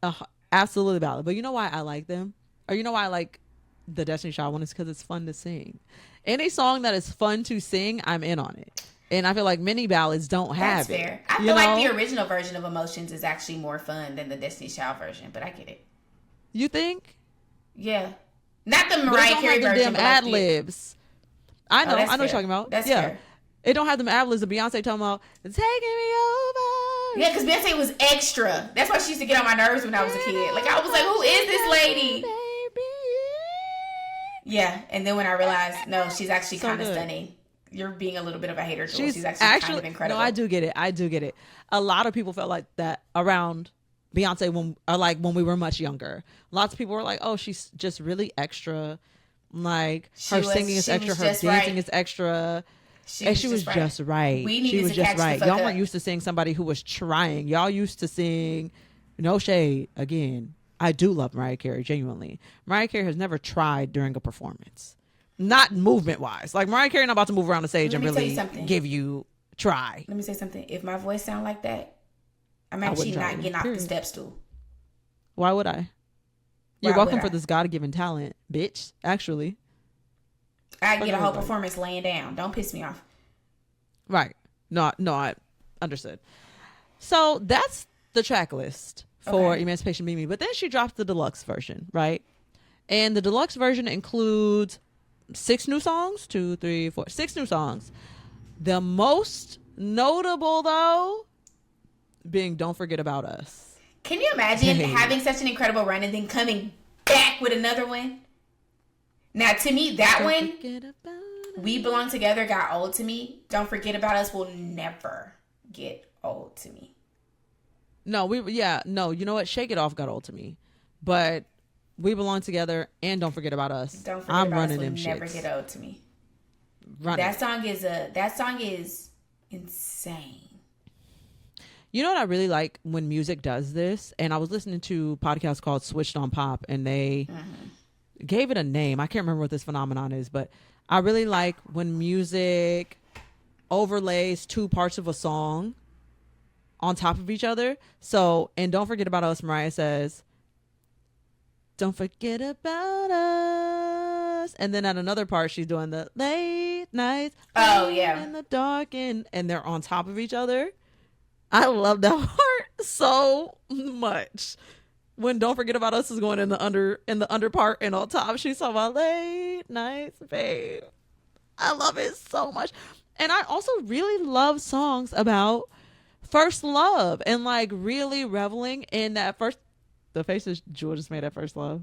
Absolutely ballad. But you know why I like them? Or you know why I like the Destiny's Child one? Is because it's fun to sing. Any song that is fun to sing, I'm in on it. And I feel like many ballads don't have it. That's fair. I feel like the original version of Emotions is actually more fun than the Destiny's Child version, but I get it. You think? Yeah. Not the Mariah Carey version. Them ad libs. I know what you're talking about. That's fair. It don't have them ad libs of Beyonce talking about taking me over. Yeah, because Beyonce was extra. That's why she used to get on my nerves when I was a kid. Like, I was like, who is this lady? Yeah, and then when I realized, no, she's actually kind of stunning. You're being a little bit of a hater. She's actually kind of incredible. No, I do get it. A lot of people felt like that around Beyonce when we were much younger. Lots of people were like, oh, she's just really extra. Like, her singing is extra, her dancing is extra. She was just right. She was just right. Y'all weren't used to seeing somebody who was trying. Y'all used to sing, no shade, again. I do love Mariah Carey, genuinely. Mariah Carey has never tried during a performance. Not movement-wise. Like, Mariah Carey not about to move around the stage and really give you try. Let me say something. If my voice sound like that, I'm actually not getting off the step stool. Why would I? You're welcome for this God-given talent, bitch, actually. I get a whole performance laying down. Don't piss me off. Right. No, I understood. So that's the track list for Emancipation of Mimi. But then she dropped the deluxe version, right? And the deluxe version includes 6 new songs. 6 new songs. The most notable, though, being Don't Forget About Us. Can you imagine having such an incredible run and then coming back with another one? Now, to me, that one, We Belong Together, got old to me. Don't Forget About Us will never get old to me. No, you know what? Shake It Off got old to me. But We Belong Together and Don't Forget About Us. Don't Forget About Us will never get old to me. That song is insane. You know what I really like when music does this? And I was listening to a podcast called Switched on Pop, and they gave it a name. I can't remember what this phenomenon is, but I really like when music overlays 2 parts of a song on top of each other. So, and Don't Forget About Us, Mariah says, don't forget about us. And then at another part, she's doing the late nights. Oh, yeah. In the dark, and they're on top of each other. I love that part so much. When Don't Forget About Us is going in the under part, and on top she's talking about late nights, babe. I love it so much. And I also really love songs about first love and like really reveling in that first, the faces Jewel just made at first love.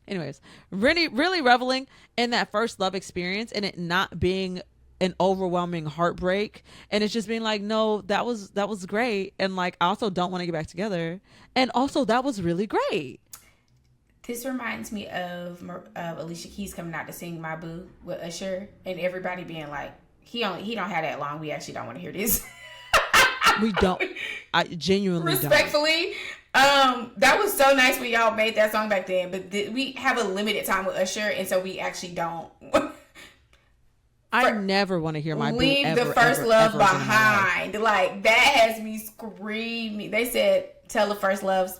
Anyways, really reveling in that first love experience and it not being an overwhelming heartbreak, and it's just being like, no, that was great, and like I also don't want to get back together, and also that was really great. This reminds me of Alicia Keys coming out to sing My Boo with Usher, and everybody being like, he don't have that long, we actually don't want to hear this. We don't. I genuinely respectfully that was so nice when y'all made that song back then, but we have a limited time with Usher, and so we actually don't. I never want to hear My Boo leave the first love behind. Like, that has me screaming. They said tell the first loves,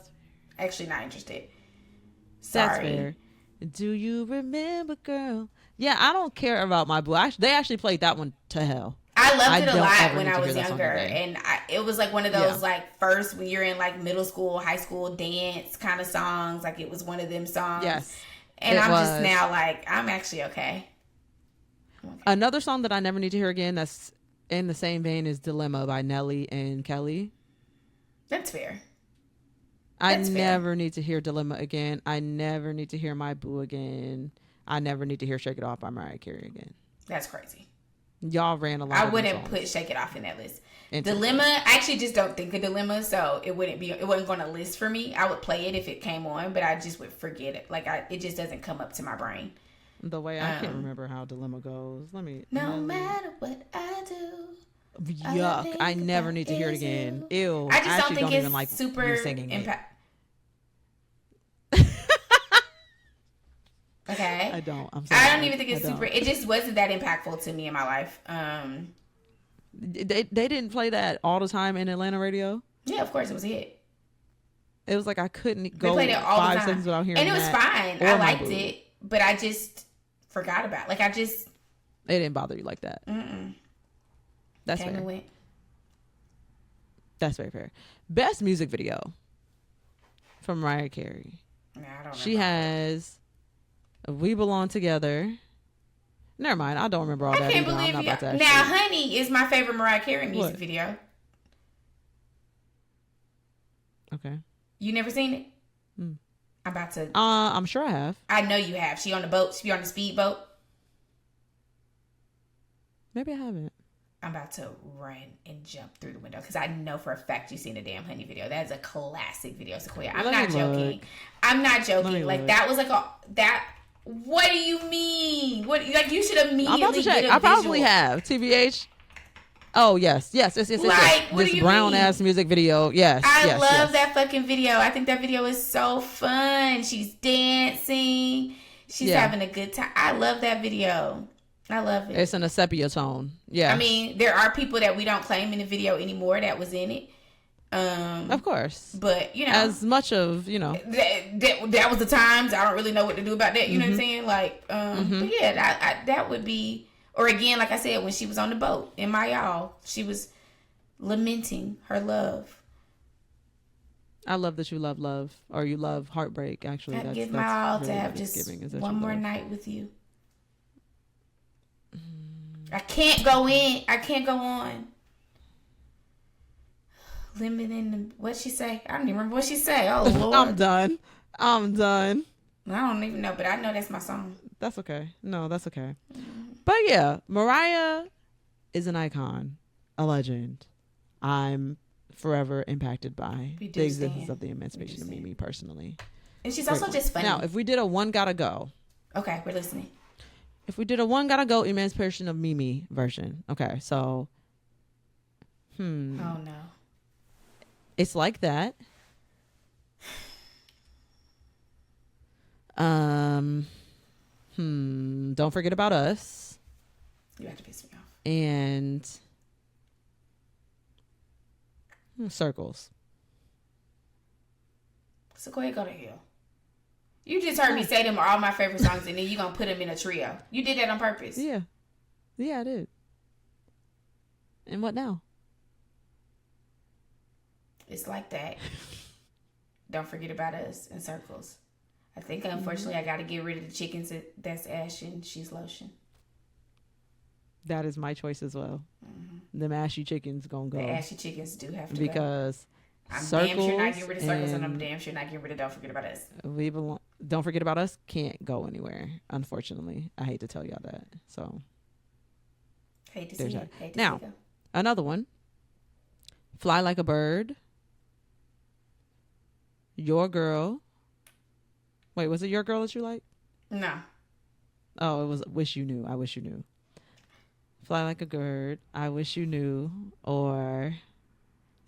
actually not interested. Sorry. That's fair. Do you remember, girl? Yeah, I don't care about my boo. They actually played that one to hell. I loved it a don't lot ever when need I to was hear that song younger, again. and it was like one of those Yeah. like first when you're in like middle school, high school dance kind of songs. Like it was one of them songs, Yes, and it I'm just was. now like I'm actually okay. Another song that I never need to hear again that's in the same vein is Dilemma by Nelly and Kelly. That's fair. I That's fair. never need to hear Dilemma again. I never need to hear My Boo again. I never need to hear Shake It Off by Mariah Carey again. That's crazy. Y'all ran a lot. I wouldn't put Shake It Off in that list. Dilemma, I actually just don't think of Dilemma, so it wasn't going to list for me. I would play it if it came on, but I just would forget it. Like it just doesn't come up to my brain. The way I can't remember how Dilemma goes. No matter what I do. Yuck! I never need to hear it again. Ew! I just don't think it's even like super singing impact. Okay. I don't. I'm sorry. I don't even think it's super. It just wasn't that impactful to me in my life. They didn't play that all the time in Atlanta radio. Yeah, of course it was a hit. It was like I couldn't go played it all 5 the time. seconds without hearing and it was that. fine. I liked it, but I just forgot about it. Like it didn't bother you like that. That's came fair. and went. That's very fair. Best music video from Mariah Carey. Nah, I don't She has We Belong Together. Never mind. I don't remember all that. I can't believe you. Now, Honey is my favorite Mariah Carey music video. Okay. You never seen it? I'm about to. I'm sure I have. I know you have. She on the boat. She on the speedboat. Maybe I haven't. I'm about to run and jump through the window because I know for a fact you've seen the damn Honey video. That is a classic video, Sequoia. I'm not joking. I'm not joking. Like that was like that. What do you mean? What like you should immediately I'm about to check. get a I probably visual. have. TBH. Oh yes. Like, what this do you brown mean? ass music video. Yes. I love that fucking video. I think that video is so fun. She's dancing. She's having a good time. I love that video. I love it. It's in a sepia tone. Yeah. I mean, there are people that we don't claim in the video anymore that was in it. Of course. But, you know. As much of, you know. That was the times. I don't really know what to do about that. You know what I'm saying? Like, but yeah, that would be. Or again, like I said, when she was on the boat in my y'all, she was lamenting her love. I love that you love love. Or you love heartbreak, actually. I'd give my all really to have just one more night with you. I can't go in. I can't go on. Limiting the, what'd she say? I don't even remember what she say. Oh, Lord. I'm done. I don't even know, but I know that's my song. That's okay. No, that's okay. But yeah, Mariah is an icon, a legend. I'm forever impacted by the existence of the Emancipation of Mimi personally. And she's also just funny. Now, if we did a one gotta go. Okay, we're listening. If we did a one gotta go Emancipation of Mimi version. Okay, so. Oh no. It's like that. Don't Forget About Us. You have to piss me off. And Circles. Sequoia, go to hell. You just heard me say them are all my favorite songs, and then you gonna put them in a trio. You did that on purpose. Yeah, I did. And what now? It's like that. Don't Forget About Us and Circles. I think unfortunately I got to get rid of the chickens that's ashen. She's lotion. That is my choice as well. Them ashy chickens gonna go. The ashy chickens do have to because go. I'm damn sure not getting rid of Circles, and I'm damn sure not getting rid of Don't Forget About Us. Don't Forget About Us can't go anywhere. Unfortunately, I hate to tell y'all that. So hate to see it. Now, another one. Fly Like a Bird. Your Girl. Wait, was it Your Girl that you like? No. Oh, it was Wish You Knew. I Wish You Knew. Fly Like a Bird. I Wish You Knew. Or...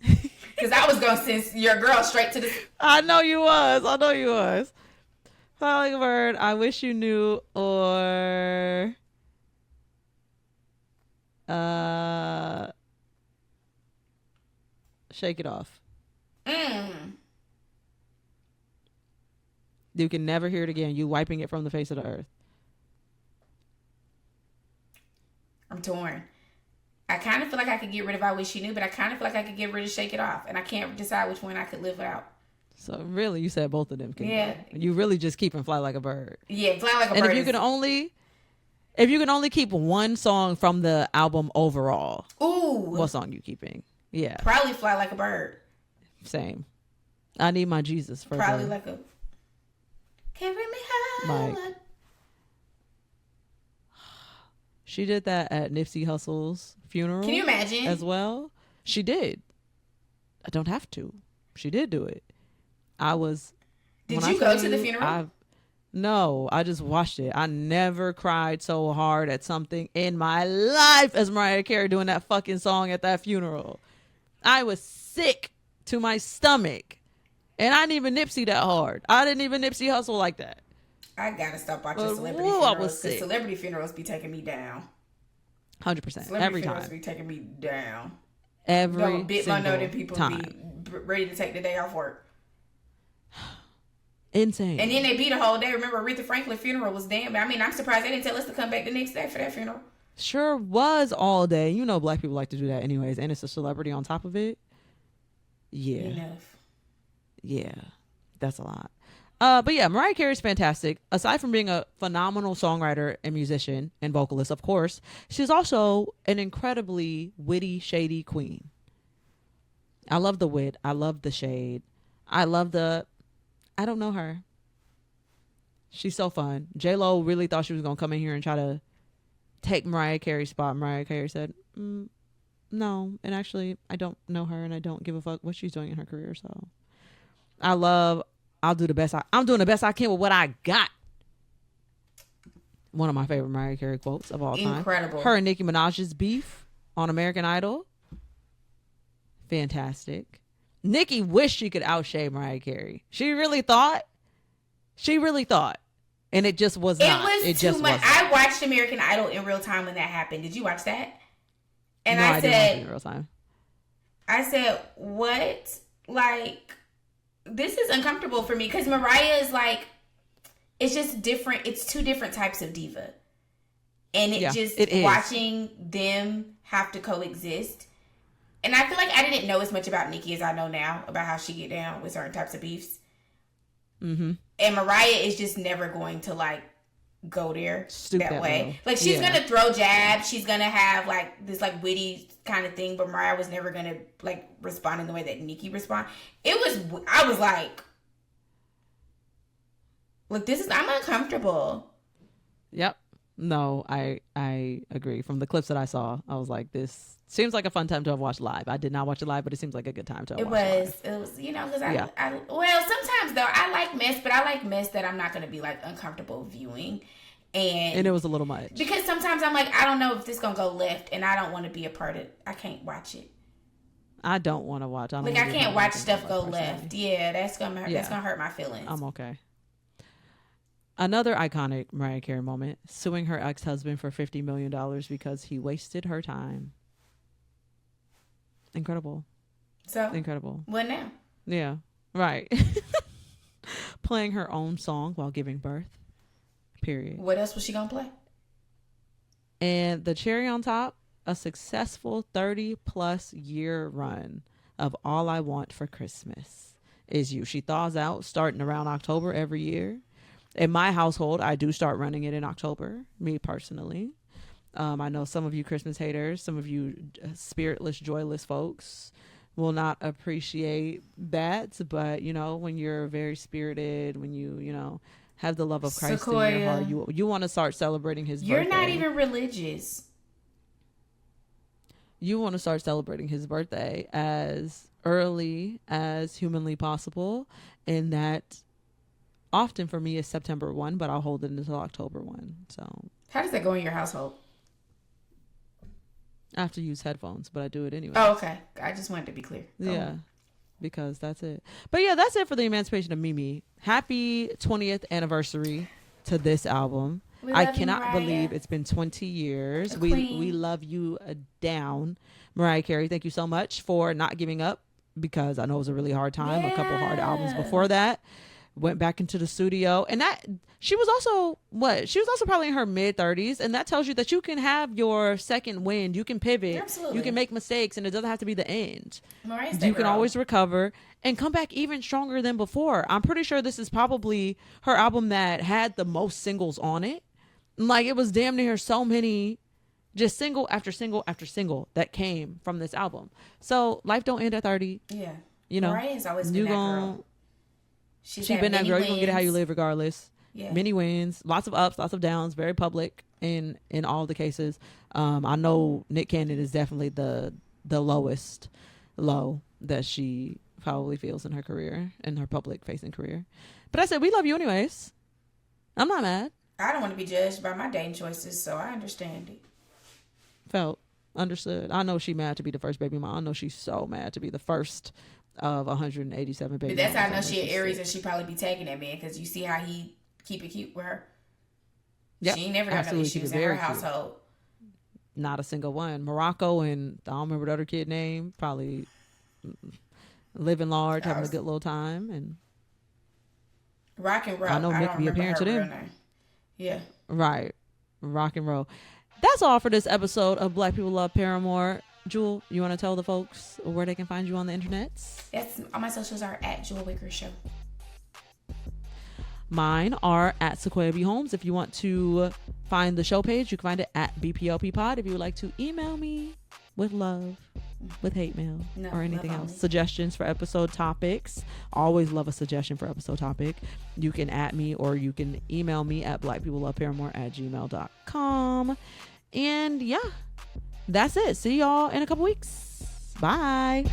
Because I was going to send Your Girl straight to the... I know you was. Fly Like a Bird. I Wish You Knew. Or... Shake It Off. You can never hear it again. You wiping it from the face of the earth. I'm torn. I kind of feel like I could get rid of I Wish You Knew, but I kind of feel like I could get rid of Shake It Off. And I can't decide which one I could live without. So really, you said both of them can Yeah. go. You really just keep and Fly Like a Bird. Yeah, Fly Like a Bird. And if you can only keep one song from the album overall, what song you keeping? Yeah. Probably Fly Like a Bird. Same. I Need My Jesus for probably like a Carry Me High. Mike. She did that at Nipsey Hussle's funeral. Can you imagine? As well. She did. I don't have to. She did do it. Did you go to the funeral? No, I just watched it. I never cried so hard at something in my life as Mariah Carey doing that fucking song at that funeral. I was sick to my stomach. And I didn't even Nipsey that hard. I didn't even Nipsey Hustle like that. I gotta stop watching celebrity funerals because celebrity funerals be taking me down. 100%. Every time. Funerals be taking me down. Every bit single my note and people time. be ready to take the day off work. Insane. And then they be the whole day. Remember, Aretha Franklin's funeral was damn. I mean, I'm surprised they didn't tell us to come back the next day for that funeral. Sure was all day. You know, black people like to do that anyways, and it's a celebrity on top of it. Yeah. Enough. Yeah, that's a lot. But yeah, Mariah Carey's fantastic. Aside from being a phenomenal songwriter and musician and vocalist, of course, she's also an incredibly witty, shady queen. I love the wit. I love the shade. I don't know her. She's so fun. J-Lo really thought she was going to come in here and try to take Mariah Carey's spot. Mariah Carey said, no. And actually, I don't know her and I don't give a fuck what she's doing in her career. So I'm doing the best I can with what I got. One of my favorite Mariah Carey quotes of all time. Incredible. Her and Nicki Minaj's beef on American Idol. Fantastic. Nicki wished she could outshade Mariah Carey. She really thought. And it just was not. It just too much. wasn't. I watched American Idol in real time when that happened. Did you watch that? And no, I didn't watch said, it in real time. I said, what? Like, this is uncomfortable for me because Mariah is like, it's just different. It's two different types of diva. And it is. Watching them have to coexist. And I feel like I didn't know as much about Nicki as I know now about how she get down with certain types of beefs. Mm-hmm. And Mariah is just never going to like go there that way. Low. Like she's gonna throw jabs. She's gonna have like this like witty kind of thing. But Mariah was never gonna like respond in the way that Nicki respond. I was like, look, I'm uncomfortable. Yep. No, I agree. From the clips that I saw, I was like, this seems like a fun time to have watched live. I did not watch it live, but it seems like a good time to have watched live. It was, because well, sometimes though, I like mess, but I like mess that I'm not going to be like uncomfortable viewing. And it was a little much. Because sometimes I'm like, I don't know if this going to go left and I don't want to be a part of it. I can't watch it. I don't want to watch. I can't watch stuff go left. Yeah, that's going to hurt my feelings. I'm okay. Another iconic Mariah Carey moment, suing her ex-husband for $50 million because he wasted her time. Incredible. So? Incredible. What now? Yeah, right. Playing her own song while giving birth. Period. What else was she going to play? And the cherry on top, a successful 30-plus year run of All I Want for Christmas Is You. She thaws out starting around October every year. In my household, I do start running it in October, me personally. I know some of you Christmas haters, some of you spiritless, joyless folks will not appreciate that. But, when you're very spirited, when you have the love of Christ Sequoia, in your heart, you want to start celebrating his birthday. You're not even religious. You want to start celebrating his birthday as early as humanly possible. And that often for me is September 1, but I'll hold it until October 1. So how does that go in your household? I have to use headphones, but I do it anyway. Oh, okay. I just wanted to be clear. Go on. Because that's it. But yeah, that's it for the Emancipation of Mimi. Happy 20th anniversary to this album. I cannot believe it's been 20 years. We love you down. Mariah Carey, thank you so much for not giving up, because I know it was a really hard time. Yeah. A couple hard albums before that. went back into the studio, and that she was also probably in her mid-30s, and that tells you that you can have your second wind, you can pivot. Absolutely. You can make mistakes, and it doesn't have to be the end. Mariah's You can always recover and come back even stronger than before. I'm pretty sure this is probably her album that had the most singles on it. Like, it was damn near so many, just single after single after single that came from this album. So life don't end at 30. Yeah. You know, Mariah's always been that girl. She's been that girl. You're gonna get it how you live regardless. Yeah. Many wins, lots of ups, lots of downs, very public in all the cases. I know Nick Cannon is definitely the lowest low that she probably feels in her career, in her public facing career. But I said, we love you anyways. I'm not mad. I don't want to be judged by my dating choices, so I understand it. Felt understood. I know she mad to be the first baby mom. I know she's so mad to be the first of 187 babies. But that's how I know she an Aries, and she probably be taking that man, because you see how he keep it cute with her. Yep, she ain't never got no issues in her household. Not a single one. Morocco and I don't remember the other kid name. Probably living large, having a good little time, and rock and roll. I know Nick be appearing to them. Yeah. Right. Rock and roll. That's all for this episode of Black People Love Paramore. Jewel, you want to tell the folks where they can find you on the internet? Yes, all my socials are at Jewel Wicker Show. Mine are at Sequoia B. Holmes. If you want to find the show page, you can find it at BPLP Pod. If you would like to email me with love, with hate mail, or anything else, suggestions for episode topics. Always love a suggestion for episode topic. You can at me, or you can email me at blackpeopleloveparamore@gmail.com. And yeah, that's it. See y'all in a couple weeks. Bye.